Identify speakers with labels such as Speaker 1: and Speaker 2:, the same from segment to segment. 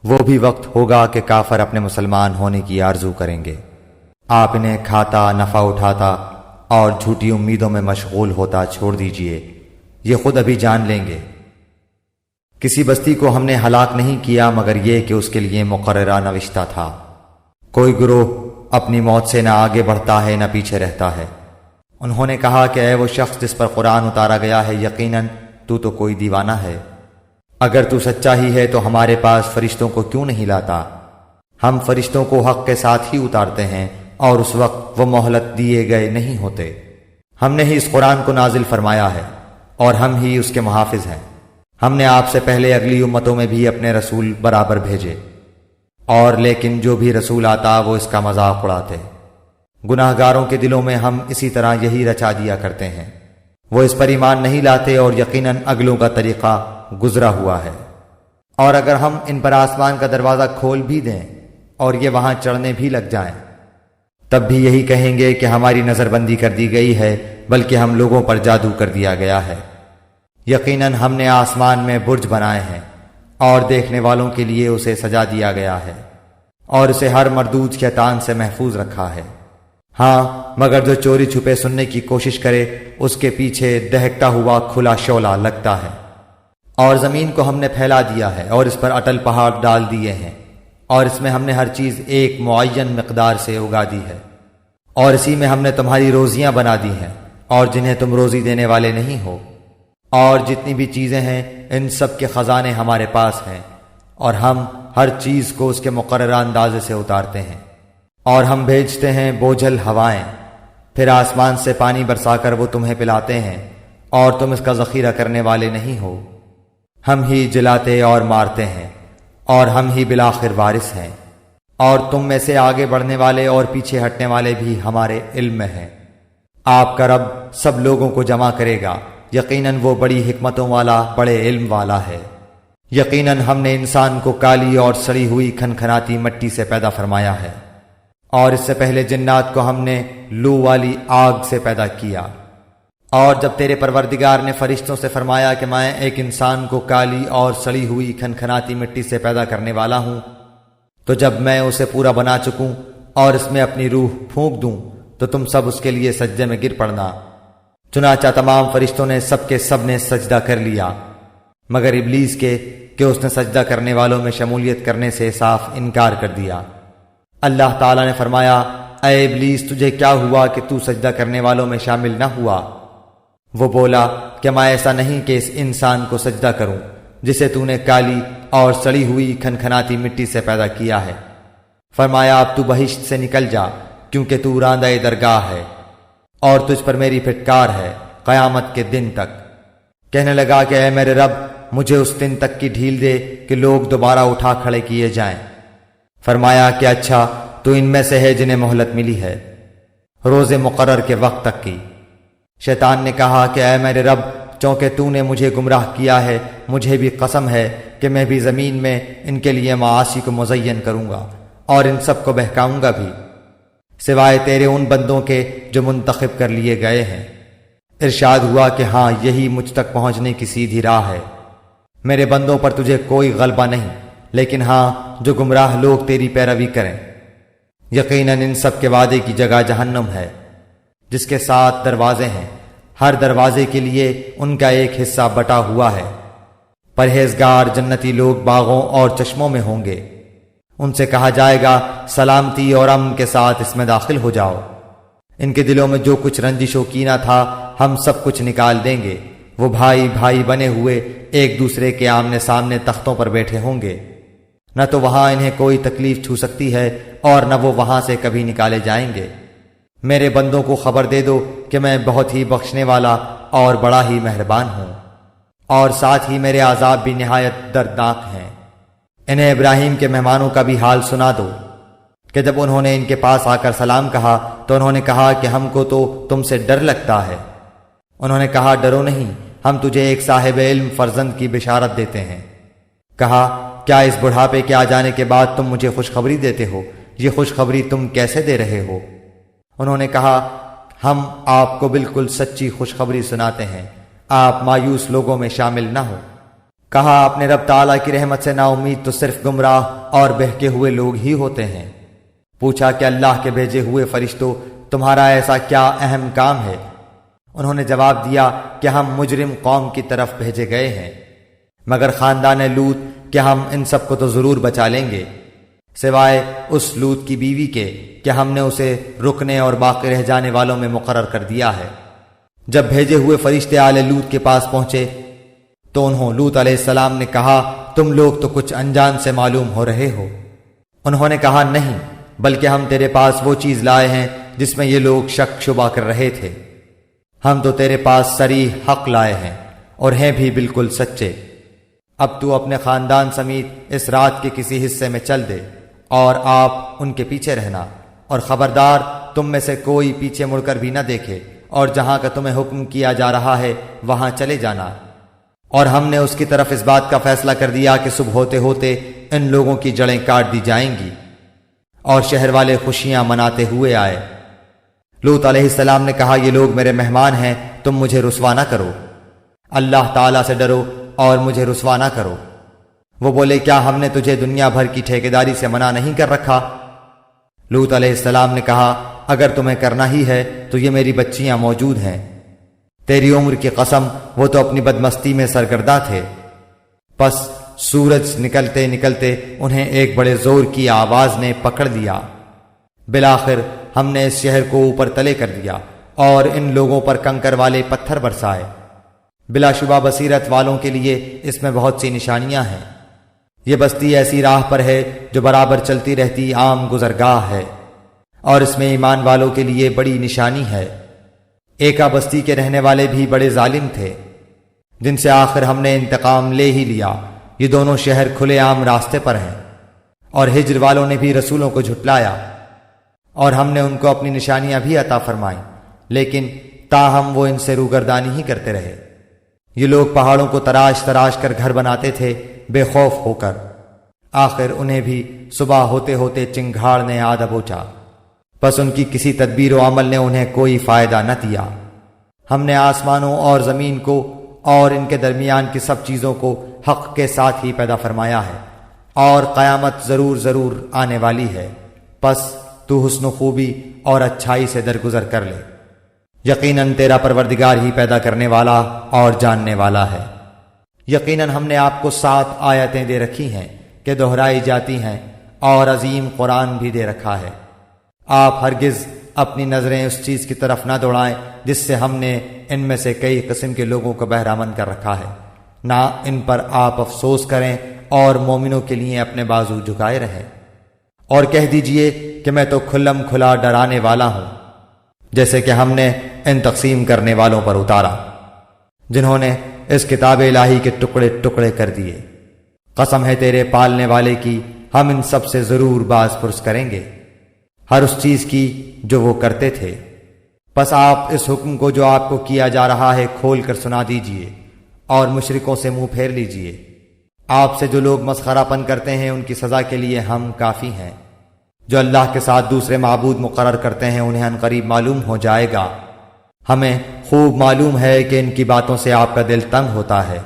Speaker 1: وہ بھی وقت ہوگا کہ کافر اپنے مسلمان ہونے کی آرزو کریں گے۔ آپ انہیں کھاتا، نفع اٹھاتا اور جھوٹی امیدوں میں مشغول ہوتا چھوڑ دیجئے، یہ خود ابھی جان لیں گے۔ کسی بستی کو ہم نے ہلاک نہیں کیا مگر یہ کہ اس کے لیے مقررہ نوشتہ تھا۔ کوئی گروہ اپنی موت سے نہ آگے بڑھتا ہے نہ پیچھے رہتا ہے۔ انہوں نے کہا کہ اے وہ شخص جس پر قرآن اتارا گیا ہے، یقیناً تو کوئی دیوانہ ہے۔ اگر تو سچا ہی ہے تو ہمارے پاس فرشتوں کو کیوں نہیں لاتا؟ ہم فرشتوں کو حق کے ساتھ ہی اتارتے ہیں اور اس وقت وہ مہلت دیے گئے نہیں ہوتے۔ ہم نے ہی اس قرآن کو نازل فرمایا ہے اور ہم ہی اس کے محافظ ہیں۔ ہم نے آپ سے پہلے اگلی امتوں میں بھی اپنے رسول برابر بھیجے، اور لیکن جو بھی رسول آتا وہ اس کا مذاق اڑاتے۔ گناہ گاروں کے دلوں میں ہم اسی طرح یہی رچا دیا کرتے ہیں، وہ اس پر ایمان نہیں لاتے اور یقیناً اگلوں کا طریقہ گزرا ہوا ہے۔ اور اگر ہم ان پر آسمان کا دروازہ کھول بھی دیں اور یہ وہاں چڑھنے بھی لگ جائیں، تب بھی یہی کہیں گے کہ ہماری نظر بندی کر دی گئی ہے، بلکہ ہم لوگوں پر جادو کر دیا گیا ہے۔ یقیناً ہم نے آسمان میں برج بنائے ہیں اور دیکھنے والوں کے لیے اسے سجا دیا گیا ہے، اور اسے ہر مردود شیطان سے محفوظ رکھا ہے۔ ہاں، مگر جو چوری چھپے سننے کی کوشش کرے اس کے پیچھے دہکتا ہوا کھلا شعلہ لگتا ہے۔ اور زمین کو ہم نے پھیلا دیا ہے اور اس پر اٹل پہاڑ ڈال دیے ہیں، اور اس میں ہم نے ہر چیز ایک معین مقدار سے اگا دی ہے، اور اسی میں ہم نے تمہاری روزیاں بنا دی ہیں اور جنہیں تم روزی دینے والے نہیں ہو۔ اور جتنی بھی چیزیں ہیں ان سب کے خزانے ہمارے پاس ہیں، اور ہم ہر چیز کو اس کے مقررہ اندازے سے اتارتے ہیں۔ اور ہم بھیجتے ہیں بوجھل ہوائیں، پھر آسمان سے پانی برسا کر وہ تمہیں پلاتے ہیں، اور تم اس کا ذخیرہ کرنے والے نہیں ہو۔ ہم ہی جلاتے اور مارتے ہیں، اور ہم ہی بالآخر وارث ہیں، اور تم میں سے آگے بڑھنے والے اور پیچھے ہٹنے والے بھی ہمارے علم میں ہیں۔ آپ کا رب سب لوگوں کو جمع کرے گا، یقیناً وہ بڑی حکمتوں والا، بڑے علم والا ہے۔ یقیناً ہم نے انسان کو کالی اور سڑی ہوئی کھنکھناتی مٹی سے پیدا فرمایا ہے، اور اس سے پہلے جنات کو ہم نے لو والی آگ سے پیدا کیا۔ اور جب تیرے پروردگار نے فرشتوں سے فرمایا کہ میں ایک انسان کو کالی اور سڑی ہوئی کھنکھناتی مٹی سے پیدا کرنے والا ہوں، تو جب میں اسے پورا بنا چکوں اور اس میں اپنی روح پھونک دوں تو تم سب اس کے لیے سجدے میں گر پڑنا۔ چنانچہ تمام فرشتوں نے سب کے سب نے سجدہ کر لیا مگر ابلیس کے کہ اس نے سجدہ کرنے والوں میں شمولیت کرنے سے صاف انکار کر دیا۔ اللہ تعالیٰ نے فرمایا، اے ابلیس تجھے کیا ہوا کہ تو سجدہ کرنے والوں میں شامل نہ ہوا؟ وہ بولا کہ میں ایسا نہیں کہ اس انسان کو سجدہ کروں جسے تو نے کالی اور سڑی ہوئی کھنکھناتی مٹی سے پیدا کیا ہے۔ فرمایا اب تو بہشت سے نکل جا، کیونکہ تو راندہ درگاہ ہے، اور تجھ پر میری پھٹکار ہے قیامت کے دن تک۔ کہنے لگا کہ اے میرے رب، مجھے اس دن تک کی ڈھیل دے کہ لوگ دوبارہ اٹھا کھڑے کیے جائیں۔ فرمایا کہ اچھا، تو ان میں سے ہے جنہیں مہلت ملی ہے روز مقرر کے وقت تک کی۔ شیطان نے کہا کہ اے میرے رب، چونکہ تو نے مجھے گمراہ کیا ہے، مجھے بھی قسم ہے کہ میں بھی زمین میں ان کے لیے معاصی کو مزین کروں گا اور ان سب کو بہکاؤں گا بھی، سوائے تیرے ان بندوں کے جو منتخب کر لیے گئے ہیں۔ ارشاد ہوا کہ ہاں، یہی مجھ تک پہنچنے کی سیدھی راہ ہے۔ میرے بندوں پر تجھے کوئی غلبہ نہیں، لیکن ہاں جو گمراہ لوگ تیری پیروی کریں۔ یقیناً ان سب کے وعدے کی جگہ جہنم ہے، جس کے 7 دروازے ہیں، ہر دروازے کے لیے ان کا ایک حصہ بٹا ہوا ہے۔ پرہیزگار جنتی لوگ باغوں اور چشموں میں ہوں گے، ان سے کہا جائے گا سلامتی اور امن کے ساتھ اس میں داخل ہو جاؤ۔ ان کے دلوں میں جو کچھ رنجش و کینہ تھا ہم سب کچھ نکال دیں گے۔ وہ بھائی بھائی بنے ہوئے ایک دوسرے کے آمنے سامنے تختوں پر بیٹھے ہوں گے، نہ تو وہاں انہیں کوئی تکلیف چھو سکتی ہے اور نہ وہ وہاں سے کبھی نکالے جائیں گے۔ میرے بندوں کو خبر دے دو کہ میں بہت ہی بخشنے والا اور بڑا ہی مہربان ہوں، اور ساتھ ہی میرے عذاب بھی نہایت دردناک ہیں۔ انہیں ابراہیم کے مہمانوں کا بھی حال سنا دو کہ جب انہوں نے ان کے پاس آ کر سلام کہا تو انہوں نے کہا کہ ہم کو تو تم سے ڈر لگتا ہے۔ انہوں نے کہا ڈرو نہیں، ہم تجھے ایک صاحب علم فرزند کی بشارت دیتے ہیں۔ کہا کیا اس بڑھاپے کے آ جانے کے بعد تم مجھے خوشخبری دیتے ہو؟ یہ خوشخبری تم کیسے دے رہے ہو؟ انہوں نے کہا ہم آپ کو بالکل سچی خوشخبری سناتے ہیں، آپ مایوس لوگوں میں شامل نہ ہو۔ کہا اپنے رب تعالیٰ کی رحمت سے نا امید تو صرف گمراہ اور بہکے ہوئے لوگ ہی ہوتے ہیں۔ پوچھا کہ اللہ کے بھیجے ہوئے فرشتوں تمہارا ایسا کیا اہم کام ہے؟ انہوں نے جواب دیا کہ ہم مجرم قوم کی طرف بھیجے گئے ہیں، مگر خاندان لوط کہ ہم ان سب کو تو ضرور بچا لیں گے، سوائے اس لوط کی بیوی کے کہ ہم نے اسے رکنے اور باقی رہ جانے والوں میں مقرر کر دیا ہے۔ جب بھیجے ہوئے فرشتے آل لوط کے پاس پہنچے تو انہوں لوط علیہ السلام نے کہا تم لوگ تو کچھ انجان سے معلوم ہو رہے ہو۔ انہوں نے کہا نہیں، بلکہ ہم تیرے پاس وہ چیز لائے ہیں جس میں یہ لوگ شک شبہ کر رہے تھے۔ ہم تو تیرے پاس صریح حق لائے ہیں اور ہیں بھی بالکل سچے۔ اب تو اپنے خاندان سمیت اس رات کے کسی حصے میں چل دے اور آپ ان کے پیچھے رہنا، اور خبردار تم میں سے کوئی پیچھے مڑ کر بھی نہ دیکھے، اور جہاں کا تمہیں حکم کیا جا رہا ہے وہاں چلے جانا۔ اور ہم نے اس کی طرف اس بات کا فیصلہ کر دیا کہ صبح ہوتے ہوتے ان لوگوں کی جڑیں کاٹ دی جائیں گی اور شہر والے خوشیاں مناتے ہوئے آئے۔ لوط علیہ السلام نے کہا یہ لوگ میرے مہمان ہیں، تم مجھے رسوا نہ کرو، اللہ تعالیٰ سے ڈرو اور مجھے رسوا نہ کرو۔ وہ بولے کیا ہم نے تجھے دنیا بھر کی ٹھیکیداری سے منع نہیں کر رکھا؟ لوط علیہ السلام نے کہا اگر تمہیں کرنا ہی ہے تو یہ میری بچیاں موجود ہیں، تیری عمر کی قسم وہ تو اپنی بدمستی میں سرگرداں تھے۔ پس سورج نکلتے نکلتے انہیں ایک بڑے زور کی آواز نے پکڑ لیا، بالآخر ہم نے اس شہر کو اوپر تلے کر دیا اور ان لوگوں پر کنکر والے پتھر برسائے۔ بلا شبہ بصیرت والوں کے لیے اس میں بہت سی نشانیاں ہیں۔ یہ بستی ایسی راہ پر ہے جو برابر چلتی رہتی عام گزرگاہ ہے، اور اس میں ایمان والوں کے لیے بڑی نشانی ہے۔ ایکا بستی کے رہنے والے بھی بڑے ظالم تھے، جن سے آخر ہم نے انتقام لے ہی لیا۔ یہ دونوں شہر کھلے عام راستے پر ہیں، اور ہجر والوں نے بھی رسولوں کو جھٹلایا، اور ہم نے ان کو اپنی نشانیاں بھی عطا فرمائیں، لیکن تاہم وہ ان سے روگردانی ہی کرتے رہے۔ یہ لوگ پہاڑوں کو تراش تراش کر گھر بناتے تھے بے خوف ہو کر، آخر انہیں بھی صبح ہوتے ہوتے چنگھاڑ نے آ دبوچا، بس ان کی کسی تدبیر و عمل نے انہیں کوئی فائدہ نہ دیا۔ ہم نے آسمانوں اور زمین کو اور ان کے درمیان کی سب چیزوں کو حق کے ساتھ ہی پیدا فرمایا ہے، اور قیامت ضرور ضرور آنے والی ہے، پس تو حسن و خوبی اور اچھائی سے درگزر کر لے۔ یقیناً تیرا پروردگار ہی پیدا کرنے والا اور جاننے والا ہے۔ یقیناً ہم نے آپ کو 7 آیتیں دے رکھی ہیں کہ دہرائی جاتی ہیں، اور عظیم قرآن بھی دے رکھا ہے۔ آپ ہرگز اپنی نظریں اس چیز کی طرف نہ دوڑائیں جس سے ہم نے ان میں سے کئی قسم کے لوگوں کو بہرامند کر رکھا ہے، نہ ان پر آپ افسوس کریں اور مومنوں کے لیے اپنے بازو جھکائے رہیں۔ اور کہہ دیجئے کہ میں تو کھلم کھلا ڈرانے والا ہوں، جیسے کہ ہم نے ان تقسیم کرنے والوں پر اتارا جنہوں نے اس کتاب الہی کے ٹکڑے ٹکڑے کر دیے۔ قسم ہے تیرے پالنے والے کی، ہم ان سب سے ضرور باز پرس کریں گے، ہر اس چیز کی جو وہ کرتے تھے۔ پس آپ اس حکم کو جو آپ کو کیا جا رہا ہے کھول کر سنا دیجئے، اور مشرکوں سے منہ پھیر لیجئے۔ آپ سے جو لوگ مسخرہ پن کرتے ہیں ان کی سزا کے لیے ہم کافی ہیں۔ جو اللہ کے ساتھ دوسرے معبود مقرر کرتے ہیں انہیں عنقریب معلوم ہو جائے گا۔ ہمیں خوب معلوم ہے کہ ان کی باتوں سے آپ کا دل تنگ ہوتا ہے۔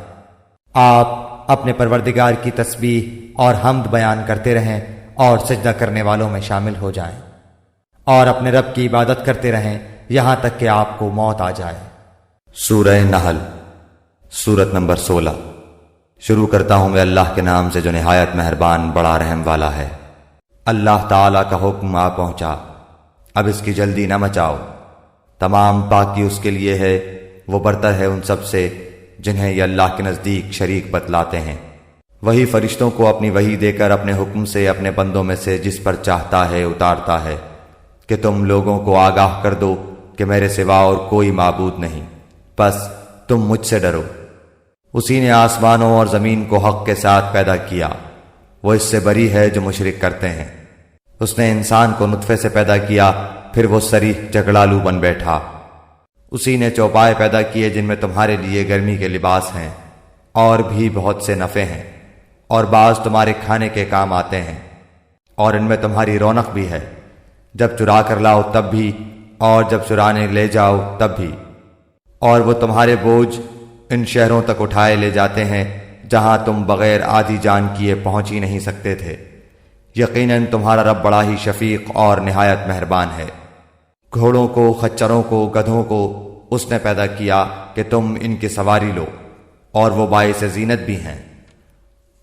Speaker 1: آپ اپنے پروردگار کی تسبیح اور حمد بیان کرتے رہیں اور سجدہ کرنے والوں میں شامل ہو جائیں، اور اپنے رب کی عبادت کرتے رہیں یہاں تک کہ آپ کو موت آ جائے۔
Speaker 2: سورہ نحل، سورت نمبر 16۔ شروع کرتا ہوں میں اللہ کے نام سے جو نہایت مہربان بڑا رحم والا ہے۔ اللہ تعالیٰ کا حکم آ پہنچا، اب اس کی جلدی نہ مچاؤ۔ تمام پاکی اس کے لیے ہے، وہ برتر ہے ان سب سے جنہیں یہ اللہ کے نزدیک شریک بتلاتے ہیں۔ وہی فرشتوں کو اپنی وحی دے کر اپنے حکم سے اپنے بندوں میں سے جس پر چاہتا ہے اتارتا ہے کہ تم لوگوں کو آگاہ کر دو کہ میرے سوا اور کوئی معبود نہیں، بس تم مجھ سے ڈرو۔ اسی نے آسمانوں اور زمین کو حق کے ساتھ پیدا کیا، وہ اس سے بری ہے جو مشرک کرتے ہیں۔ اس نے انسان کو نطفے سے پیدا کیا، پھر وہ صریح جگڑالو بن بیٹھا۔ اسی نے چوپائے پیدا کیے جن میں تمہارے لیے گرمی کے لباس ہیں اور بھی بہت سے نفع ہیں، اور بعض تمہارے کھانے کے کام آتے ہیں، اور ان میں تمہاری رونق بھی ہے، جب چرا کر لاؤ تب بھی اور جب چرانے لے جاؤ تب بھی۔ اور وہ تمہارے بوجھ ان شہروں تک اٹھائے لے جاتے ہیں جہاں تم بغیر آدھی جان کیے پہنچ ہی نہیں سکتے تھے۔ یقیناً تمہارا رب بڑا ہی شفیق اور نہایت مہربان ہے۔ گھوڑوں کو، خچروں کو، گدھوں کو اس نے پیدا کیا کہ تم ان کی سواری لو، اور وہ باعث زینت بھی ہیں۔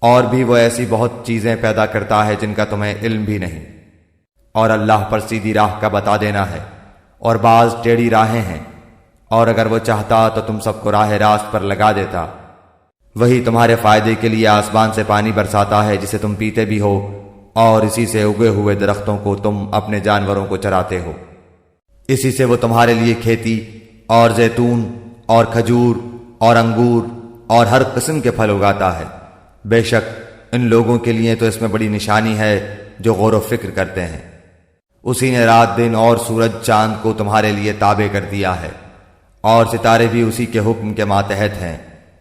Speaker 2: اور بھی وہ ایسی بہت چیزیں پیدا کرتا ہے جن کا تمہیں علم بھی نہیں، اور اللہ پر سیدھی راہ کا بتا دینا ہے، اور بعض ٹیڑھی راہیں ہیں، اور اگر وہ چاہتا تو تم سب کو راہ راست پر لگا دیتا۔ وہی تمہارے فائدے کے لیے آسمان سے پانی برساتا ہے جسے تم پیتے بھی ہو، اور اسی سے اگے ہوئے درختوں کو تم اپنے جانوروں کو چراتے ہو۔ اسی سے وہ تمہارے لیے کھیتی اور زیتون اور کھجور اور انگور اور ہر قسم کے پھل اگاتا ہے۔ بے شک ان لوگوں کے لیے تو اس میں بڑی نشانی ہے جو غور و فکر کرتے ہیں۔ اسی نے رات دن اور سورج چاند کو تمہارے لیے تابع کر دیا ہے، اور ستارے بھی اسی کے حکم کے ماتحت ہیں۔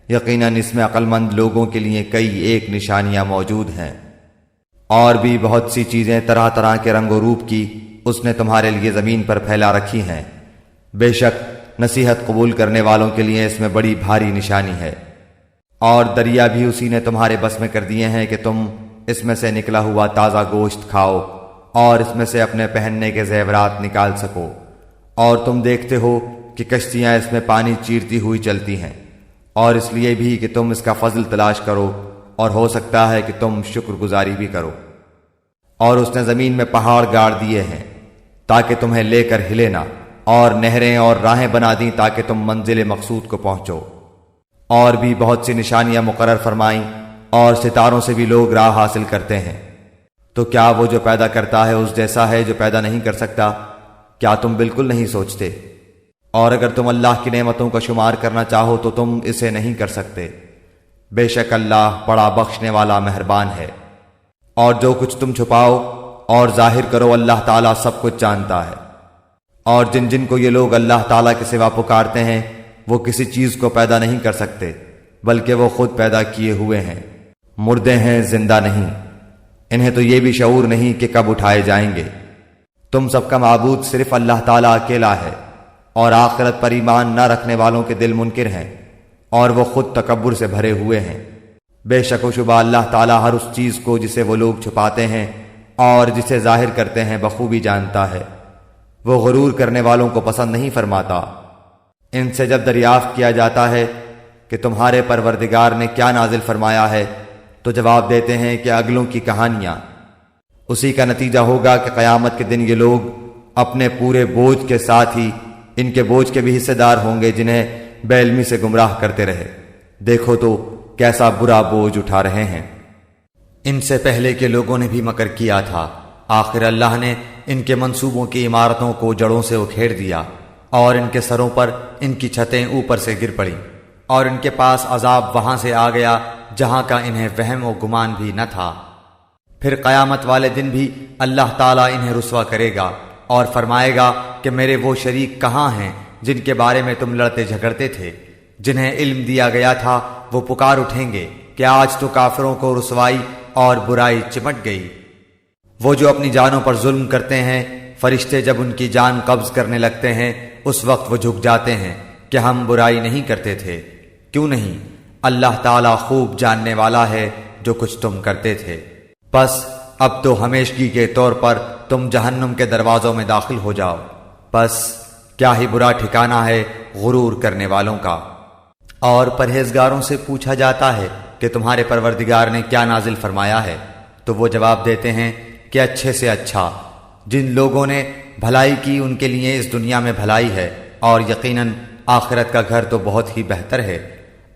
Speaker 2: یقیناً اس میں عقل مند لوگوں کے لیے کئی ایک نشانیاں موجود ہیں۔ اور بھی بہت سی چیزیں طرح طرح کے رنگ و روپ کی اس نے تمہارے لیے زمین پر پھیلا رکھی ہیں۔ بے شک نصیحت قبول کرنے والوں کے لیے اس میں بڑی بھاری نشانی ہے۔ اور دریا بھی اسی نے تمہارے بس میں کر دیے ہیں کہ تم اس میں سے نکلا ہوا تازہ گوشت کھاؤ، اور اس میں سے اپنے پہننے کے زیورات نکال سکو۔ اور تم دیکھتے ہو کہ کشتیاں اس میں پانی چیرتی ہوئی چلتی ہیں، اور اس لیے بھی کہ تم اس کا فضل تلاش کرو، اور ہو سکتا ہے کہ تم شکر گزاری بھی کرو۔ اور اس نے زمین میں پہاڑ گاڑ دیے ہیں تاکہ تمہیں لے کر ہلے نہ، اور نہریں اور راہیں بنا دیں تاکہ تم منزل مقصود کو پہنچو۔ اور بھی بہت سی نشانیاں مقرر فرمائیں، اور ستاروں سے بھی لوگ راہ حاصل کرتے ہیں۔ تو کیا وہ جو پیدا کرتا ہے اس جیسا ہے جو پیدا نہیں کر سکتا؟ کیا تم بالکل نہیں سوچتے؟ اور اگر تم اللہ کی نعمتوں کا شمار کرنا چاہو تو تم اسے نہیں کر سکتے۔ بے شک اللہ بڑا بخشنے والا مہربان ہے۔ اور جو کچھ تم چھپاؤ اور ظاہر کرو اللہ تعالیٰ سب کچھ جانتا ہے۔ اور جن جن کو یہ لوگ اللہ تعالیٰ کے سوا پکارتے ہیں وہ کسی چیز کو پیدا نہیں کر سکتے، بلکہ وہ خود پیدا کیے ہوئے ہیں، مردے ہیں، زندہ نہیں۔ انہیں تو یہ بھی شعور نہیں کہ کب اٹھائے جائیں گے۔ تم سب کا معبود صرف اللہ تعالیٰ اکیلا ہے، اور آخرت پر ایمان نہ رکھنے والوں کے دل منکر ہیں، اور وہ خود تکبر سے بھرے ہوئے ہیں۔ بے شک و شبہ اللہ تعالیٰ ہر اس چیز کو جسے وہ لوگ چھپاتے ہیں اور جسے ظاہر کرتے ہیں بخوبی جانتا ہے۔ وہ غرور کرنے والوں کو پسند نہیں فرماتا۔ ان سے جب دریافت کیا جاتا ہے کہ تمہارے پروردگار نے کیا نازل فرمایا ہے تو جواب دیتے ہیں کہ اگلوں کی کہانیاں۔ اسی کا نتیجہ ہوگا کہ قیامت کے دن یہ لوگ اپنے پورے بوجھ کے ساتھ ہی ان کے بوجھ کے بھی حصے دار ہوں گے جنہیں بے علمی سے گمراہ کرتے رہے۔ دیکھو تو کیسا برا بوجھ اٹھا رہے ہیں۔ ان سے پہلے کے لوگوں نے بھی مکر کیا تھا، آخر اللہ نے ان کے منصوبوں کی عمارتوں کو جڑوں سے اکھیڑ دیا، اور ان کے سروں پر ان کی چھتیں اوپر سے گر پڑیں، اور ان کے پاس عذاب وہاں سے آ گیا جہاں کا انہیں وہم و گمان بھی نہ تھا۔ پھر قیامت والے دن بھی اللہ تعالیٰ انہیں رسوا کرے گا اور فرمائے گا کہ میرے وہ شریک کہاں ہیں جن کے بارے میں تم لڑتے جھگڑتے تھے؟ جنہیں علم دیا گیا تھا وہ پکار اٹھیں گے کہ آج تو کافروں کو رسوائی اور برائی چمٹ گئی۔ وہ جو اپنی جانوں پر ظلم کرتے ہیں، فرشتے جب ان کی جان قبض کرنے لگتے ہیں اس وقت وہ جھک جاتے ہیں کہ ہم برائی نہیں کرتے تھے۔ کیوں نہیں؟ اللہ تعالیٰ خوب جاننے والا ہے جو کچھ تم کرتے تھے۔ بس اب تو ہمیشگی کے طور پر تم جہنم کے دروازوں میں داخل ہو جاؤ۔ بس کیا ہی برا ٹھکانہ ہے غرور کرنے والوں کا۔ اور پرہیزگاروں سے پوچھا جاتا ہے کہ تمہارے پروردگار نے کیا نازل فرمایا ہے، تو وہ جواب دیتے ہیں کہ اچھے سے اچھا۔ جن لوگوں نے بھلائی کی ان کے لیے اس دنیا میں بھلائی ہے، اور یقیناً آخرت کا گھر تو بہت ہی بہتر ہے،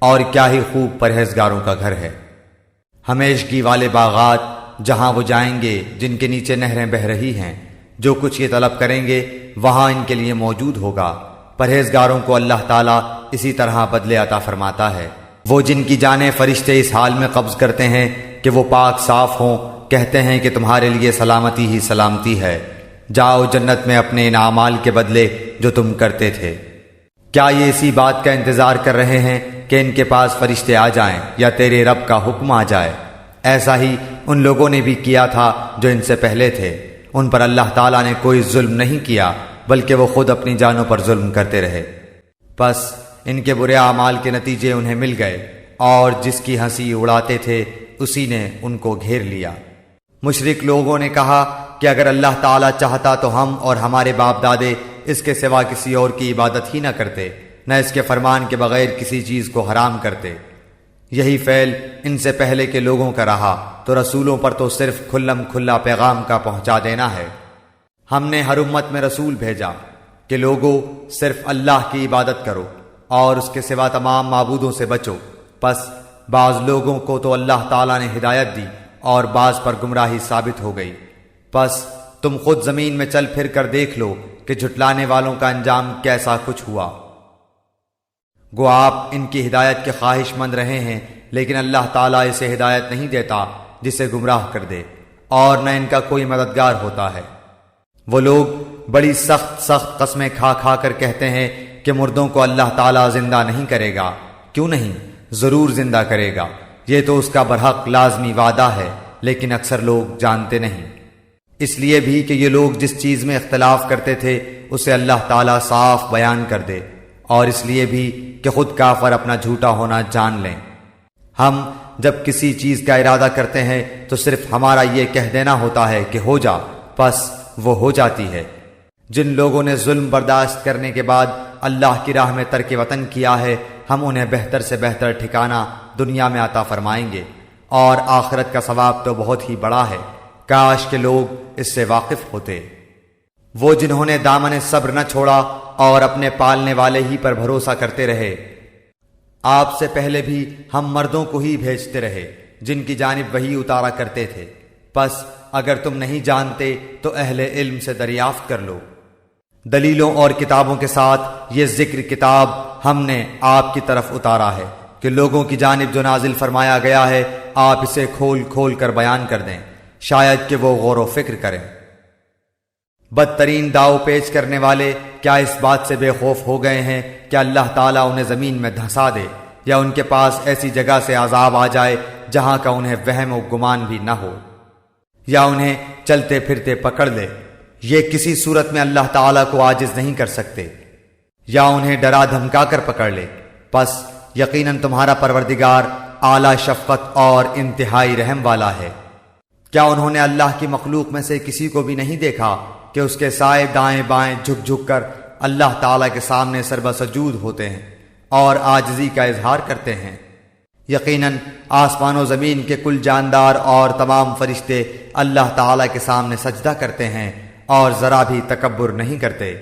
Speaker 2: اور کیا ہی خوب پرہیزگاروں کا گھر ہے۔ ہمیشگی والے باغات جہاں وہ جائیں گے، جن کے نیچے نہریں بہہ رہی ہیں، جو کچھ یہ طلب کریں گے وہاں ان کے لیے موجود ہوگا۔ پرہیزگاروں کو اللہ تعالیٰ اسی طرح بدلے عطا فرماتا ہے۔ وہ جن کی جانیں فرشتے اس حال میں قبض کرتے ہیں کہ وہ پاک صاف ہوں، کہتے ہیں کہ تمہارے لیے سلامتی ہی سلامتی ہے، جاؤ جنت میں اپنے ان اعمال کے بدلے جو تم کرتے تھے۔ کیا یہ اسی بات کا انتظار کر رہے ہیں کہ ان کے پاس فرشتے آ جائیں یا تیرے رب کا حکم آ جائے؟ ایسا ہی ان لوگوں نے بھی کیا تھا جو ان سے پہلے تھے، ان پر اللہ تعالیٰ نے کوئی ظلم نہیں کیا بلکہ وہ خود اپنی جانوں پر ظلم کرتے رہے۔ بس ان کے برے اعمال کے نتیجے انہیں مل گئے،
Speaker 1: اور جس کی ہنسی اڑاتے تھے اسی نے ان کو گھیر لیا۔ مشرک لوگوں نے کہا کہ اگر اللہ تعالیٰ چاہتا تو ہم اور ہمارے باپ دادے اس کے سوا کسی اور کی عبادت ہی نہ کرتے، نہ اس کے فرمان کے بغیر کسی چیز کو حرام کرتے۔ یہی فعل ان سے پہلے کے لوگوں کا رہا، تو رسولوں پر تو صرف کھلم کھلا پیغام کا پہنچا دینا ہے۔ ہم نے ہر امت میں رسول بھیجا کہ لوگوں صرف اللہ کی عبادت کرو اور اس کے سوا تمام معبودوں سے بچو، پس بعض لوگوں کو تو اللہ تعالیٰ نے ہدایت دی اور بعض پر گمراہی ثابت ہو گئی۔ پس تم خود زمین میں چل پھر کر دیکھ لو کہ جھٹلانے والوں کا انجام کیسا کچھ ہوا۔ گو آپ ان کی ہدایت کے خواہش مند رہے ہیں، لیکن اللہ تعالیٰ اسے ہدایت نہیں دیتا جسے گمراہ کر دے، اور نہ ان کا کوئی مددگار ہوتا ہے۔ وہ لوگ بڑی سخت سخت قسمیں کھا کھا کر کہتے ہیں کہ مردوں کو اللہ تعالیٰ زندہ نہیں کرے گا۔ کیوں نہیں، ضرور زندہ کرے گا، یہ تو اس کا برحق لازمی وعدہ ہے، لیکن اکثر لوگ جانتے نہیں۔ اس لیے بھی کہ یہ لوگ جس چیز میں اختلاف کرتے تھے اسے اللہ تعالیٰ صاف بیان کر دے، اور اس لیے بھی کہ خود کافر اپنا جھوٹا ہونا جان لیں۔ ہم جب کسی چیز کا ارادہ کرتے ہیں تو صرف ہمارا یہ کہہ دینا ہوتا ہے کہ ہو جا، پس وہ ہو جاتی ہے۔ جن لوگوں نے ظلم برداشت کرنے کے بعد اللہ کی راہ میں ترک وطن کیا ہے، ہم انہیں بہتر سے بہتر ٹھکانہ دنیا میں عطا فرمائیں گے، اور آخرت کا ثواب تو بہت ہی بڑا ہے۔ کاش کہ لوگ اس سے واقف ہوتے۔ وہ جنہوں نے دامن صبر نہ چھوڑا اور اپنے پالنے والے ہی پر بھروسہ کرتے رہے۔ آپ سے پہلے بھی ہم مردوں کو ہی بھیجتے رہے جن کی جانب وحی اتارا کرتے تھے، پس اگر تم نہیں جانتے تو اہل علم سے دریافت کر لو۔ دلیلوں اور کتابوں کے ساتھ یہ ذکر کتاب ہم نے آپ کی طرف اتارا ہے کہ لوگوں کی جانب جو نازل فرمایا گیا ہے آپ اسے کھول کھول کر بیان کر دیں، شاید کہ وہ غور و فکر کریں۔ بدترین داؤ پیچ کرنے والے کیا اس بات سے بے خوف ہو گئے ہیں کہ اللہ تعالیٰ انہیں زمین میں دھسا دے، یا ان کے پاس ایسی جگہ سے عذاب آ جائے جہاں کا انہیں وہم و گمان بھی نہ ہو، یا انہیں چلتے پھرتے پکڑ لے۔ یہ کسی صورت میں اللہ تعالیٰ کو عاجز نہیں کر سکتے، یا انہیں ڈرا دھمکا کر پکڑ لے۔ پس یقیناً تمہارا پروردگار اعلیٰ شفقت اور انتہائی رحم والا ہے۔ کیا انہوں نے اللہ کی مخلوق میں سے کسی کو بھی نہیں دیکھا کہ اس کے سائے دائیں بائیں جھک جھک کر اللہ تعالیٰ کے سامنے سربسجود ہوتے ہیں اور عاجزی کا اظہار کرتے ہیں؟ یقیناً آسمان و زمین کے کل جاندار اور تمام فرشتے اللہ تعالیٰ کے سامنے سجدہ کرتے ہیں اور ذرا بھی تکبر نہیں کرتے،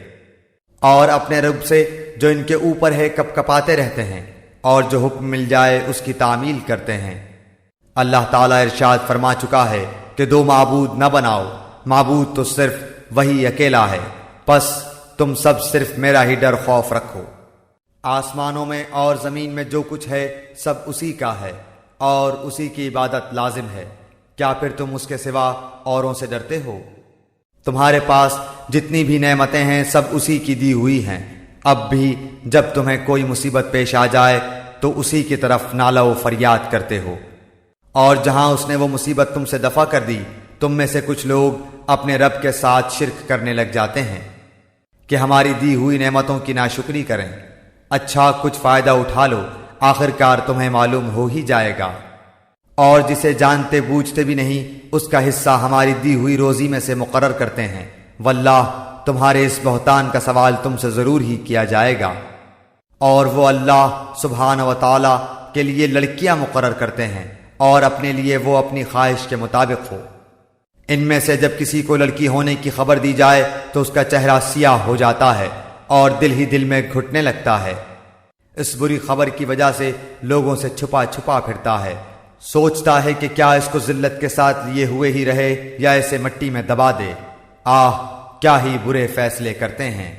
Speaker 1: اور اپنے رب سے جو ان کے اوپر ہے کپ کپاتے رہتے ہیں، اور جو حکم مل جائے اس کی تعمیل کرتے ہیں۔ اللہ تعالیٰ ارشاد فرما چکا ہے کہ دو معبود نہ بناؤ، معبود تو صرف وہی اکیلا ہے، پس تم سب صرف میرا ہی ڈر خوف رکھو۔ آسمانوں میں اور زمین میں جو کچھ ہے سب اسی کا ہے، اور اسی کی عبادت لازم ہے۔ کیا پھر تم اس کے سوا اوروں سے ڈرتے ہو؟ تمہارے پاس جتنی بھی نعمتیں ہیں سب اسی کی دی ہوئی ہیں۔ اب بھی جب تمہیں کوئی مصیبت پیش آ جائے تو اسی کی طرف نالہ و فریاد کرتے ہو، اور جہاں اس نے وہ مصیبت تم سے دفع کر دی، تم میں سے کچھ لوگ اپنے رب کے ساتھ شرک کرنے لگ جاتے ہیں کہ ہماری دی ہوئی نعمتوں کی ناشکری کریں۔ اچھا کچھ فائدہ اٹھا لو، آخرکار تمہیں معلوم ہو ہی جائے گا۔ اور جسے جانتے بوجھتے بھی نہیں اس کا حصہ ہماری دی ہوئی روزی میں سے مقرر کرتے ہیں۔ واللہ تمہارے اس بہتان کا سوال تم سے ضرور ہی کیا جائے گا۔ اور وہ اللہ سبحانہ و تعالی کے لیے لڑکیاں مقرر کرتے ہیں، اور اپنے لیے وہ اپنی خواہش کے مطابق ہو۔ ان میں سے جب کسی کو لڑکی ہونے کی خبر دی جائے تو اس کا چہرہ سیاہ ہو جاتا ہے اور دل ہی دل میں گھٹنے لگتا ہے۔ اس بری خبر کی وجہ سے لوگوں سے چھپا چھپا پھرتا ہے، سوچتا ہے کہ کیا اس کو ذلت کے ساتھ لیے ہوئے ہی رہے یا اسے مٹی میں دبا دے۔ آہ کیا ہی برے فیصلے کرتے ہیں۔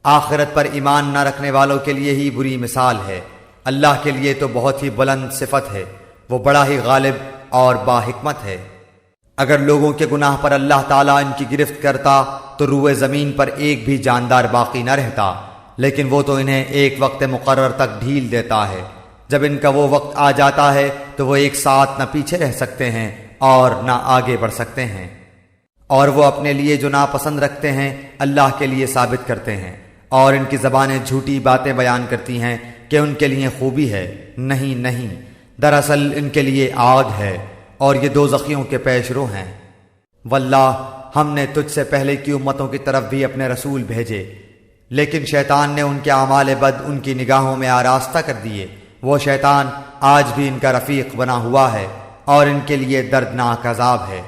Speaker 1: آخرت پر ایمان نہ رکھنے والوں کے لیے ہی بری مثال ہے۔ اللہ کے لیے تو بہت ہی بلند صفت ہے، وہ بڑا ہی غالب اور با حکمت ہے۔ اگر لوگوں کے گناہ پر اللہ تعالیٰ ان کی گرفت کرتا تو روئے زمین پر ایک بھی جاندار باقی نہ رہتا، لیکن وہ تو انہیں ایک وقت مقرر تک ڈھیل دیتا ہے۔ جب ان کا وہ وقت آ جاتا ہے تو وہ ایک ساتھ نہ پیچھے رہ سکتے ہیں اور نہ آگے بڑھ سکتے ہیں، اور وہ اپنے لیے جو ناپسند رکھتے ہیں اللہ کے لیے ثابت کرتے ہیں، اور ان کی زبانیں جھوٹی باتیں بیان کرتی ہیں کہ ان کے لیے خوبی ہے، نہیں نہیں، دراصل ان کے لیے آگ ہے اور یہ دوزخیوں کے پیش رو ہیں۔ واللہ ہم نے تجھ سے پہلے کی امتوں کی طرف بھی اپنے رسول بھیجے، لیکن شیطان نے ان کے اعمال بد ان کی نگاہوں میں آراستہ کر دیے۔ وہ شیطان آج بھی ان کا رفیق بنا ہوا ہے اور ان کے لیے دردناک عذاب ہے۔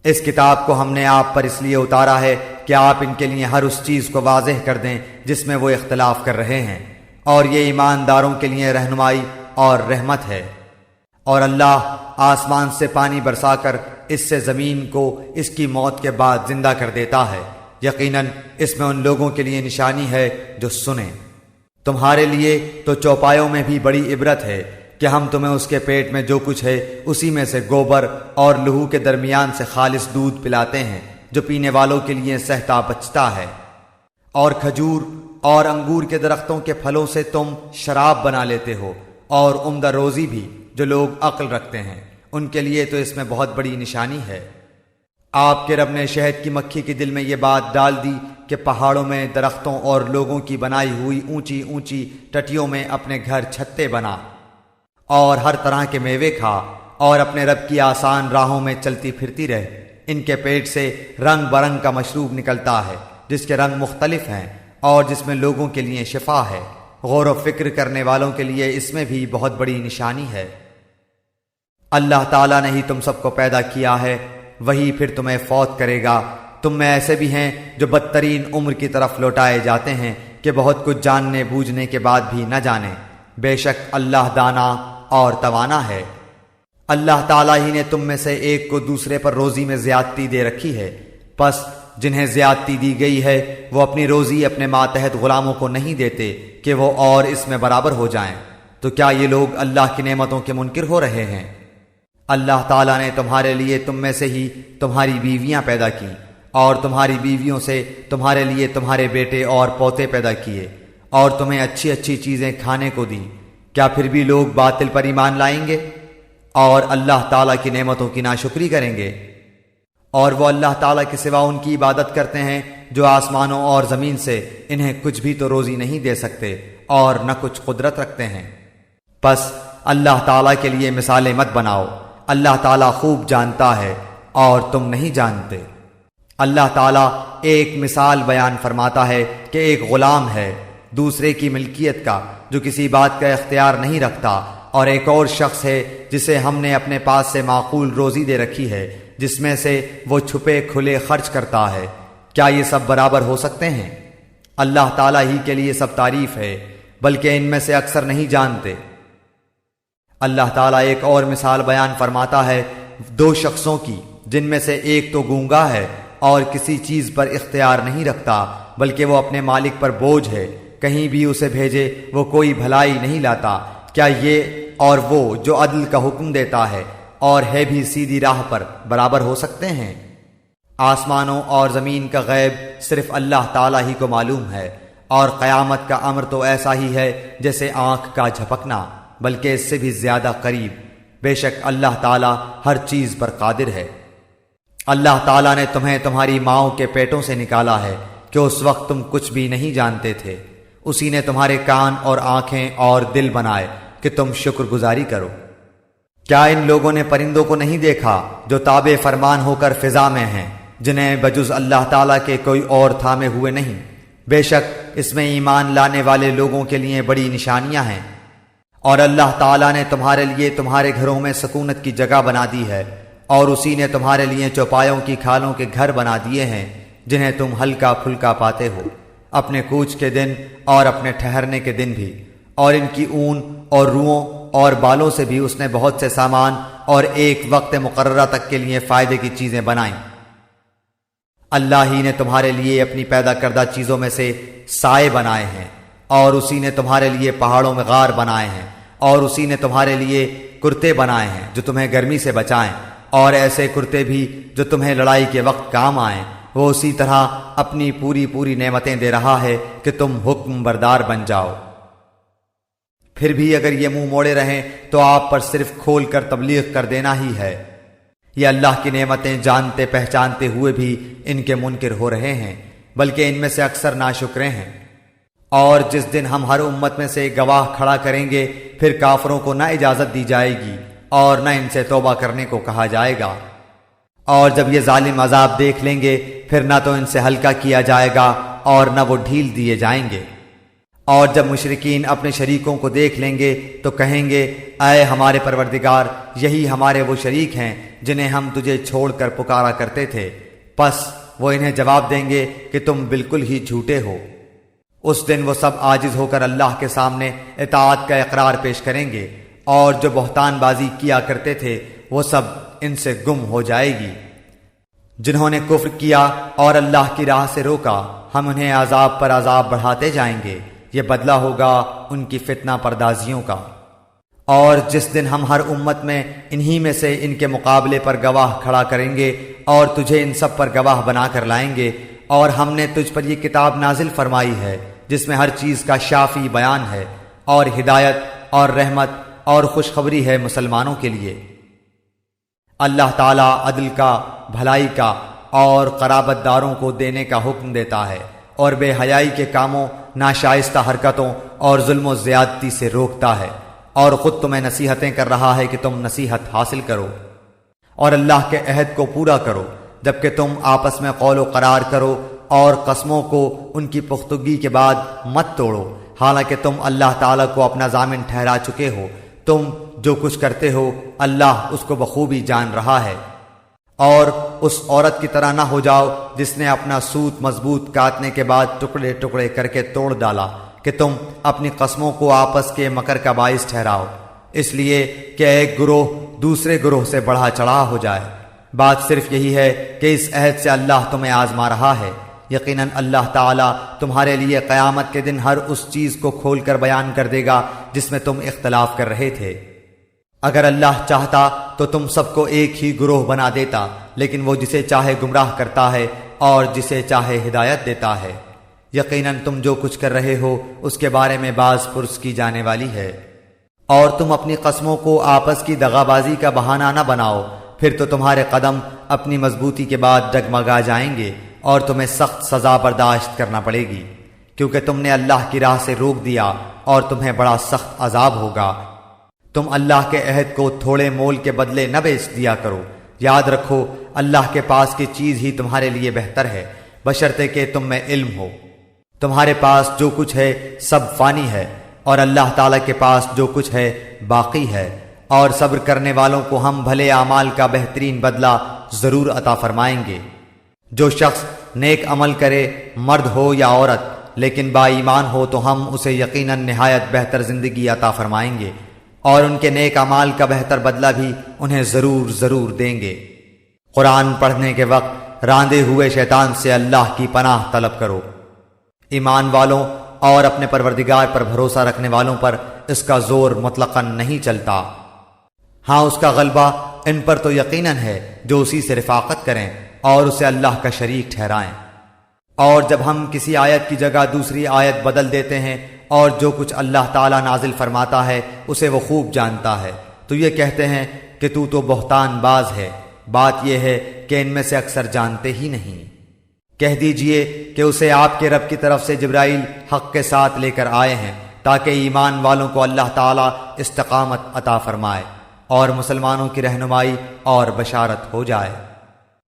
Speaker 1: اس کتاب کو ہم نے آپ پر اس لیے اتارا ہے کہ آپ ان کے لیے ہر اس چیز کو واضح کر دیں جس میں وہ اختلاف کر رہے ہیں، اور یہ ایمانداروں کے لیے رہنمائی اور رحمت ہے۔ اور اللہ آسمان سے پانی برسا کر اس سے زمین کو اس کی موت کے بعد زندہ کر دیتا ہے، یقیناً اس میں ان لوگوں کے لیے نشانی ہے جو سنیں۔ تمہارے لیے تو چوپایوں میں بھی بڑی عبرت ہے کہ ہم تمہیں اس کے پیٹ میں جو کچھ ہے اسی میں سے گوبر اور لہو کے درمیان سے خالص دودھ پلاتے ہیں جو پینے والوں کے لیے سہتا بچتا ہے، اور کھجور اور انگور کے درختوں کے پھلوں سے تم شراب بنا لیتے ہو، اور عمدہ روزی بھی جو لوگ عقل رکھتے ہیں ان کے لیے تو اس میں بہت بڑی نشانی ہے۔ آپ کے رب نے شہد کی مکھی کے دل میں یہ بات ڈال دی کہ پہاڑوں میں درختوں اور لوگوں کی بنائی ہوئی اونچی اونچی ٹٹیوں میں اپنے گھر چھتے بنا، اور ہر طرح کے میوے کھا، اور اپنے رب کی آسان راہوں میں چلتی پھرتی رہ۔ ان کے پیٹ سے رنگ برنگ کا مشروب نکلتا ہے جس کے رنگ مختلف ہیں اور جس میں لوگوں کے لیے شفا ہے۔ غور و فکر کرنے والوں کے لیے اس میں بھی بہت بڑی نشانی ہے۔ اللہ تعالیٰ نے ہی تم سب کو پیدا کیا ہے، وہی پھر تمہیں فوت کرے گا۔ تم میں ایسے بھی ہیں جو بدترین عمر کی طرف لوٹائے جاتے ہیں کہ بہت کچھ جاننے بوجھنے کے بعد بھی نہ جانیں۔ بے شک اللہ دانا اور توانا ہے۔ اللہ تعالیٰ ہی نے تم میں سے ایک کو دوسرے پر روزی میں زیادتی دے رکھی ہے، پس جنہیں زیادتی دی گئی ہے وہ اپنی روزی اپنے ماتحت غلاموں کو نہیں دیتے کہ وہ اور اس میں برابر ہو جائیں۔ تو کیا یہ لوگ اللہ کی نعمتوں کے منکر ہو رہے ہیں؟ اللہ تعالیٰ نے تمہارے لیے تم میں سے ہی تمہاری بیویاں پیدا کی، اور تمہاری بیویوں سے تمہارے لیے تمہارے بیٹے اور پوتے پیدا کیے، اور تمہیں اچھی اچھی چیزیں کھانے کو دی۔ کیا پھر بھی لوگ باطل پر ایمان لائیں گے اور اللہ تعالیٰ کی نعمتوں کی ناشکری کریں گے؟ اور وہ اللہ تعالیٰ کے سوا ان کی عبادت کرتے ہیں جو آسمانوں اور زمین سے انہیں کچھ بھی تو روزی نہیں دے سکتے اور نہ کچھ قدرت رکھتے ہیں۔ پس اللہ تعالیٰ کے لیے مثالیں مت بناؤ، اللہ تعالیٰ خوب جانتا ہے اور تم نہیں جانتے۔ اللہ تعالیٰ ایک مثال بیان فرماتا ہے کہ ایک غلام ہے دوسرے کی ملکیت کا جو کسی بات کا اختیار نہیں رکھتا، اور ایک اور شخص ہے جسے ہم نے اپنے پاس سے معقول روزی دے رکھی ہے جس میں سے وہ چھپے کھلے خرچ کرتا ہے۔ کیا یہ سب برابر ہو سکتے ہیں؟ اللہ تعالیٰ ہی کے لیے سب تعریف ہے، بلکہ ان میں سے اکثر نہیں جانتے۔ اللہ تعالیٰ ایک اور مثال بیان فرماتا ہے دو شخصوں کی، جن میں سے ایک تو گونگا ہے اور کسی چیز پر اختیار نہیں رکھتا بلکہ وہ اپنے مالک پر بوجھ ہے، کہیں بھی اسے بھیجے وہ کوئی بھلائی نہیں لاتا۔ کیا یہ اور وہ جو عدل کا حکم دیتا ہے اور ہے بھی سیدھی راہ پر برابر ہو سکتے ہیں؟ آسمانوں اور زمین کا غیب صرف اللہ تعالیٰ ہی کو معلوم ہے، اور قیامت کا امر تو ایسا ہی ہے جیسے آنکھ کا جھپکنا، بلکہ اس سے بھی زیادہ قریب۔ بے شک اللہ تعالیٰ ہر چیز پر قادر ہے۔ اللہ تعالیٰ نے تمہیں تمہاری ماؤں کے پیٹوں سے نکالا ہے کہ اس وقت تم کچھ بھی نہیں جانتے تھے۔ اسی نے تمہارے کان اور آنکھیں اور دل بنائے کہ تم شکر گزاری کرو۔ کیا ان لوگوں نے پرندوں کو نہیں دیکھا جو تابع فرمان ہو کر فضا میں ہیں، جنہیں بجز اللہ تعالیٰ کے کوئی اور تھامے ہوئے نہیں؟ بے شک اس میں ایمان لانے والے لوگوں کے لیے بڑی نشانیاں ہیں۔ اور اللہ تعالیٰ نے تمہارے لیے تمہارے گھروں میں سکونت کی جگہ بنا دی ہے، اور اسی نے تمہارے لیے چوپایوں کی کھالوں کے گھر بنا دیے ہیں جنہیں تم ہلکا پھلکا پاتے ہو، اپنے کوچ کے دن اور اپنے ٹھہرنے کے دن بھی۔ اور ان کی اون اور روؤں اور بالوں سے بھی اس نے بہت سے سامان اور ایک وقت مقررہ تک کے لیے فائدے کی چیزیں بنائیں۔ اللہ ہی نے تمہارے لیے اپنی پیدا کردہ چیزوں میں سے سائے بنائے ہیں، اور اسی نے تمہارے لیے پہاڑوں میں غار بنائے ہیں، اور اسی نے تمہارے لیے کرتے بنائے ہیں جو تمہیں گرمی سے بچائیں، اور ایسے کرتے بھی جو تمہیں لڑائی کے وقت کام آئیں۔ وہ اسی طرح اپنی پوری نعمتیں دے رہا ہے کہ تم حکم بردار بن جاؤ۔ پھر بھی اگر یہ منہ موڑے رہیں تو آپ پر صرف کھول کر تبلیغ کر دینا ہی ہے۔ یہ اللہ کی نعمتیں جانتے پہچانتے ہوئے بھی ان کے منکر ہو رہے ہیں، بلکہ ان میں سے اکثر ناشکرے ہیں۔ اور جس دن ہم ہر امت میں سے گواہ کھڑا کریں گے پھر کافروں کو نہ اجازت دی جائے گی اور نہ ان سے توبہ کرنے کو کہا جائے گا، اور جب یہ ظالم عذاب دیکھ لیں گے پھر نہ تو ان سے ہلکا کیا جائے گا اور نہ وہ ڈھیل دیے جائیں گے۔ اور جب مشرکین اپنے شریکوں کو دیکھ لیں گے تو کہیں گے اے ہمارے پروردگار، یہی ہمارے وہ شریک ہیں جنہیں ہم تجھے چھوڑ کر پکارا کرتے تھے، پس وہ انہیں جواب دیں گے کہ تم بالکل ہی جھوٹے ہو۔ اس دن وہ سب عاجز ہو کر اللہ کے سامنے اطاعت کا اقرار پیش کریں گے، اور جو بہتان بازی کیا کرتے تھے وہ سب ان سے گم ہو جائے گی۔ جنہوں نے کفر کیا اور اللہ کی راہ سے روکا ہم انہیں عذاب پر عذاب بڑھاتے جائیں گے، یہ بدلہ ہوگا ان کی فتنہ پردازیوں کا۔ اور جس دن ہم ہر امت میں انہی میں سے ان کے مقابلے پر گواہ کھڑا کریں گے اور تجھے ان سب پر گواہ بنا کر لائیں گے، اور ہم نے تجھ پر یہ کتاب نازل فرمائی ہے جس میں ہر چیز کا شافی بیان ہے اور ہدایت اور رحمت اور خوشخبری ہے مسلمانوں کے لیے۔ اللہ تعالیٰ عدل کا، بھلائی کا اور قرابت داروں کو دینے کا حکم دیتا ہے، اور بے حیائی کے کاموں، ناشائستہ حرکتوں اور ظلم و زیادتی سے روکتا ہے، اور خود تمہیں نصیحتیں کر رہا ہے کہ تم نصیحت حاصل کرو اور اللہ کے عہد کو پورا کرو، جبکہ تم آپس میں قول و قرار کرو اور قسموں کو ان کی پختگی کے بعد مت توڑو، حالانکہ تم اللہ تعالیٰ کو اپنا ضامن ٹھہرا چکے ہو۔ تم جو کچھ کرتے ہو اللہ اس کو بخوبی جان رہا ہے۔ اور اس عورت کی طرح نہ ہو جاؤ جس نے اپنا سوت مضبوط کاٹنے کے بعد ٹکڑے ٹکڑے کر کے توڑ ڈالا، کہ تم اپنی قسموں کو آپس کے مکر کا باعث ٹھہراؤ، اس لیے کہ ایک گروہ دوسرے گروہ سے بڑھا چڑھا ہو جائے۔ بات صرف یہی ہے کہ اس عہد سے اللہ تمہیں آزما رہا ہے۔ یقیناً اللہ تعالیٰ تمہارے لیے قیامت کے دن ہر اس چیز کو کھول کر بیان کر دے گا جس میں تم اختلاف کر رہے تھے۔ اگر اللہ چاہتا تو تم سب کو ایک ہی گروہ بنا دیتا، لیکن وہ جسے چاہے گمراہ کرتا ہے اور جسے چاہے ہدایت دیتا ہے۔ یقیناً تم جو کچھ کر رہے ہو اس کے بارے میں باز پرس کی جانے والی ہے۔ اور تم اپنی قسموں کو آپس کی دغابازی کا بہانہ نہ بناؤ، پھر تو تمہارے قدم اپنی مضبوطی کے بعد ڈگمگا جائیں گے اور تمہیں سخت سزا برداشت کرنا پڑے گی، کیونکہ تم نے اللہ کی راہ سے روک دیا اور تمہیں بڑا سخت عذاب ہوگا۔ تم اللہ کے عہد کو تھوڑے مول کے بدلے نہ بیچ دیا کرو، یاد رکھو اللہ کے پاس کی چیز ہی تمہارے لیے بہتر ہے، بشرطے کہ تم میں علم ہو۔ تمہارے پاس جو کچھ ہے سب فانی ہے، اور اللہ تعالیٰ کے پاس جو کچھ ہے باقی ہے، اور صبر کرنے والوں کو ہم بھلے اعمال کا بہترین بدلہ ضرور عطا فرمائیں گے۔ جو شخص نیک عمل کرے، مرد ہو یا عورت، لیکن با ایمان ہو تو ہم اسے یقیناً نہایت بہتر زندگی عطا فرمائیں گے، اور ان کے نیک اعمال کا بہتر بدلہ بھی انہیں ضرور ضرور دیں گے۔ قرآن پڑھنے کے وقت راندے ہوئے شیطان سے اللہ کی پناہ طلب کرو۔ ایمان والوں اور اپنے پروردگار پر بھروسہ رکھنے والوں پر اس کا زور مطلقاً نہیں چلتا، ہاں اس کا غلبہ ان پر تو یقیناً ہے جو اسی سے رفاقت کریں اور اسے اللہ کا شریک ٹھہرائیں۔ اور جب ہم کسی آیت کی جگہ دوسری آیت بدل دیتے ہیں اور جو کچھ اللہ تعالیٰ نازل فرماتا ہے اسے وہ خوب جانتا ہے، تو یہ کہتے ہیں کہ تو بہتان باز ہے۔ بات یہ ہے کہ ان میں سے اکثر جانتے ہی نہیں۔ کہہ دیجئے کہ اسے آپ کے رب کی طرف سے جبرائیل حق کے ساتھ لے کر آئے ہیں تاکہ ایمان والوں کو اللہ تعالیٰ استقامت عطا فرمائے اور مسلمانوں کی رہنمائی اور بشارت ہو جائے۔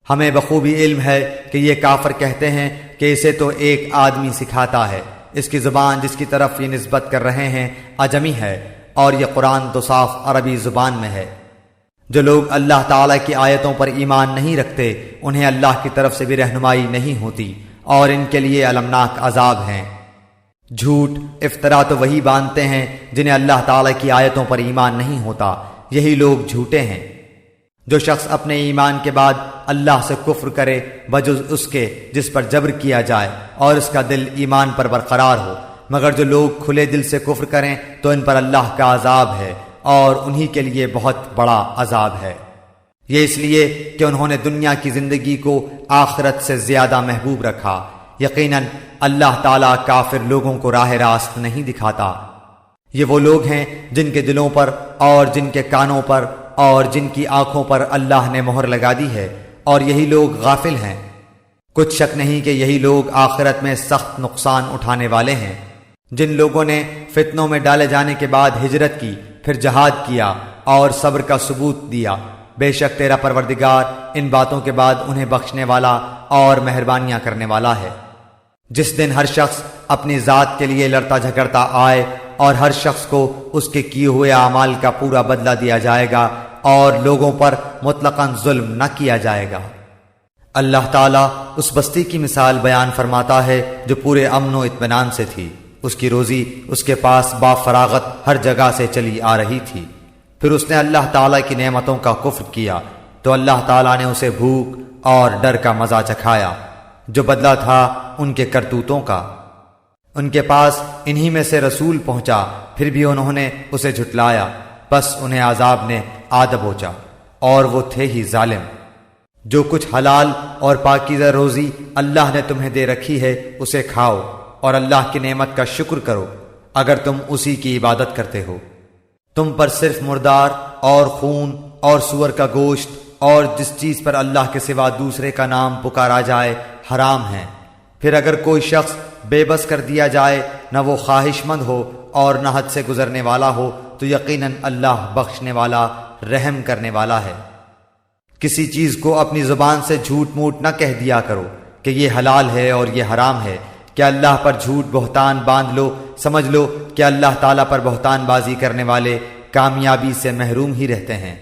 Speaker 1: ہمیں بخوبی علم ہے کہ یہ کافر کہتے ہیں کہ اسے تو ایک آدمی سکھاتا ہے، اس کی زبان جس کی طرف یہ نسبت کر رہے ہیں اجمی ہے، اور یہ قرآن تو صاف عربی زبان میں ہے۔ جو لوگ اللہ تعالیٰ کی آیتوں پر ایمان نہیں رکھتے انہیں اللہ کی طرف سے بھی رہنمائی نہیں ہوتی، اور ان کے لیے المناک عذاب ہیں۔ جھوٹ افطرا تو وہی باندھتے ہیں جنہیں اللہ تعالیٰ کی آیتوں پر ایمان نہیں ہوتا، یہی لوگ جھوٹے ہیں۔ جو شخص اپنے ایمان کے بعد اللہ سے کفر کرے بجز اس کے جس پر جبر کیا جائے اور اس کا دل ایمان پر برقرار ہو، مگر جو لوگ کھلے دل سے کفر کریں تو ان پر اللہ کا عذاب ہے اور انہی کے لیے بہت بڑا عذاب ہے۔ یہ اس لیے کہ انہوں نے دنیا کی زندگی کو آخرت سے زیادہ محبوب رکھا۔ یقیناً اللہ تعالیٰ کافر لوگوں کو راہ راست نہیں دکھاتا۔ یہ وہ لوگ ہیں جن کے دلوں پر اور جن کے کانوں پر اور جن کی آنکھوں پر اللہ نے مہر لگا دی ہے، اور یہی لوگ غافل ہیں۔ کچھ شک نہیں کہ یہی لوگ آخرت میں سخت نقصان اٹھانے والے ہیں۔ جن لوگوں نے فتنوں میں ڈالے جانے کے بعد ہجرت کی، پھر جہاد کیا اور صبر کا ثبوت دیا، بے شک تیرا پروردگار ان باتوں کے بعد انہیں بخشنے والا اور مہربانیاں کرنے والا ہے۔ جس دن ہر شخص اپنی ذات کے لیے لڑتا جھگڑتا آئے اور ہر شخص کو اس کے کیے ہوئے اعمال کا پورا بدلہ دیا جائے گا اور لوگوں پر مطلقاً ظلم نہ کیا جائے گا۔ اللہ تعالیٰ اس بستی کی مثال بیان فرماتا ہے جو پورے امن و اطمینان سے تھی، اس کی روزی اس کے پاس با فراغت ہر جگہ سے چلی آ رہی تھی، پھر اس نے اللہ تعالیٰ کی نعمتوں کا کفر کیا تو اللہ تعالیٰ نے اسے بھوک اور ڈر کا مزہ چکھایا، جو بدلہ تھا ان کے کرتوتوں کا۔ ان کے پاس انہی میں سے رسول پہنچا، پھر بھی انہوں نے اسے جھٹلایا، بس انہیں عذاب نے آ دبوچا اور وہ تھے ہی ظالم۔ جو کچھ حلال اور پاکیزہ روزی اللہ نے تمہیں دے رکھی ہے اسے کھاؤ اور اللہ کی نعمت کا شکر کرو اگر تم اسی کی عبادت کرتے ہو۔ تم پر صرف مردار اور خون اور سور کا گوشت اور جس چیز پر اللہ کے سوا دوسرے کا نام پکارا جائے حرام ہیں۔ پھر اگر کوئی شخص بے بس کر دیا جائے، نہ وہ خواہش مند ہو اور نہ حد سے گزرنے والا ہو، تو یقیناً اللہ بخشنے والا رحم کرنے والا ہے۔ کسی چیز کو اپنی زبان سے جھوٹ موٹ نہ کہہ دیا کرو کہ یہ حلال ہے اور یہ حرام ہے، کہ اللہ پر جھوٹ بہتان باندھ لو، سمجھ لو کہ اللہ تعالیٰ پر بہتان بازی کرنے والے کامیابی سے محروم ہی رہتے ہیں۔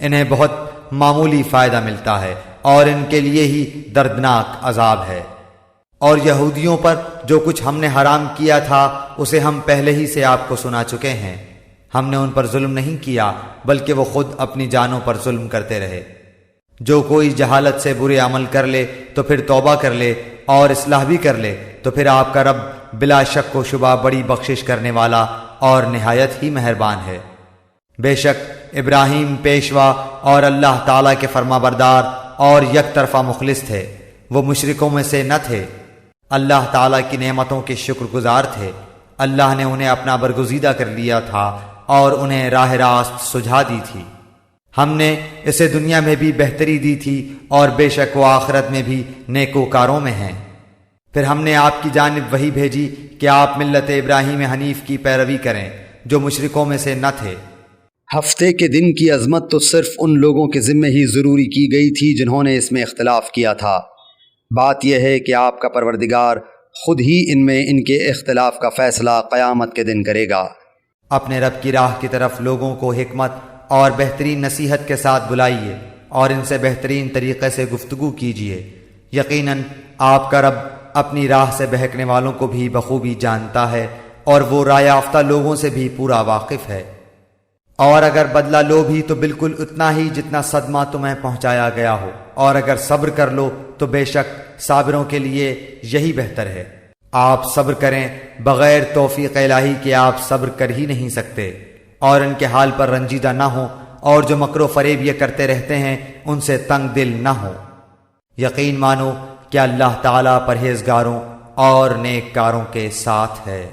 Speaker 1: انہیں بہت معمولی فائدہ ملتا ہے اور ان کے لیے ہی دردناک عذاب ہے۔ اور یہودیوں پر جو کچھ ہم نے حرام کیا تھا اسے ہم پہلے ہی سے آپ کو سنا چکے ہیں۔ ہم نے ان پر ظلم نہیں کیا بلکہ وہ خود اپنی جانوں پر ظلم کرتے رہے۔ جو کوئی جہالت سے برے عمل کر لے تو پھر توبہ کر لے اور اصلاح بھی کر لے تو پھر آپ کا رب بلا شک و شبہ بڑی بخشش کرنے والا اور نہایت ہی مہربان ہے۔ بے شک ابراہیم پیشوا اور اللہ تعالیٰ کے فرما بردار اور یک طرفہ مخلص تھے، وہ مشرکوں میں سے نہ تھے، اللہ تعالیٰ کی نعمتوں کے شکر گزار تھے۔ اللہ نے انہیں اپنا برگزیدہ کر لیا تھا اور انہیں راہ راست سجھا دی تھی۔ ہم نے اسے دنیا میں بھی بہتری دی تھی اور بے شک وہ آخرت میں بھی نیکوکاروں میں ہیں۔ پھر ہم نے آپ کی جانب وحی بھیجی کہ آپ ملت ابراہیم حنیف کی پیروی کریں جو مشرکوں میں سے نہ تھے۔
Speaker 3: ہفتے کے دن کی عظمت تو صرف ان لوگوں کے ذمے ہی ضروری کی گئی تھی جنہوں نے اس میں اختلاف کیا تھا۔ بات یہ ہے کہ آپ کا پروردگار خود ہی ان میں ان کے اختلاف کا فیصلہ قیامت کے دن کرے گا۔
Speaker 1: اپنے رب کی راہ کی طرف لوگوں کو حکمت اور بہترین نصیحت کے ساتھ بلائیے اور ان سے بہترین طریقے سے گفتگو کیجیے۔ یقیناً آپ کا رب اپنی راہ سے بہکنے والوں کو بھی بخوبی جانتا ہے اور وہ رائے یافتہ لوگوں سے بھی پورا واقف ہے۔ اور اگر بدلہ لو بھی تو بالکل اتنا ہی جتنا صدمہ تمہیں پہنچایا گیا ہو، اور اگر صبر کر لو تو بے شک صابروں کے لیے یہی بہتر ہے۔ آپ صبر کریں بغیر توفیق الہی کے آپ صبر کر ہی نہیں سکتے، اور ان کے حال پر رنجیدہ نہ ہوں، اور جو مکر و فریب یہ کرتے رہتے ہیں ان سے تنگ دل نہ ہوں۔ یقین مانو کہ اللہ تعالیٰ پرہیزگاروں اور نیک کاروں کے ساتھ ہے۔